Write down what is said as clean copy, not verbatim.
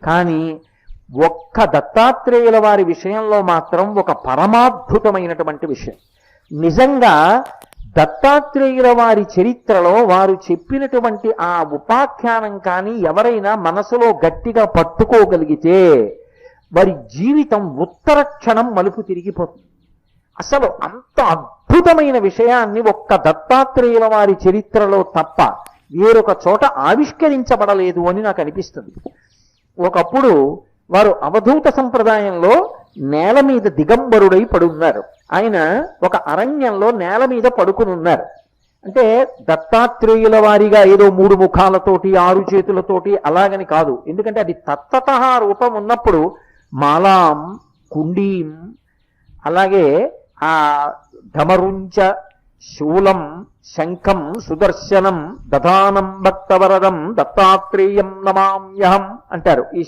కానీ ఒక్క దత్తాత్రేయుల వారి విషయంలో మాత్రం ఒక పరమాద్భుతమైనటువంటి విషయం. నిజంగా దత్తాత్రేయుల వారి చరిత్రలో వారు చెప్పినటువంటి ఆ ఉపాఖ్యానం కానీ ఎవరైనా మనసులో గట్టిగా పట్టుకోగలిగితే వారి జీవితం ఉత్తర క్షణం మలుపు తిరిగిపోతుంది. అసలు అంత అద్భుతమైన విషయాన్ని ఒక్క దత్తాత్రేయుల వారి చరిత్రలో తప్ప వేరొక చోట ఆవిష్కరించబడలేదు అని నాకు అనిపిస్తుంది. ఒకప్పుడు వారు అవధూత సంప్రదాయంలో నేల మీద దిగంబరుడై పడున్నారు. ఆయన ఒక అరణ్యంలో నేల మీద పడుకుని ఉన్నారు. అంటే దత్తాత్రేయుల వారిగా ఏదో 3 ముఖాలతోటి 6 చేతులతోటి అలాగని కాదు. ఎందుకంటే అది తత్తత రూపం ఉన్నప్పుడు మాలాం, కుండీం, అలాగే ఆ ధమరుంచ, శూలం, శంఖం, సుదర్శనం, దధానం భక్తవరదం దత్తాత్రేయం నమామ్యహం అంటారు. ఈ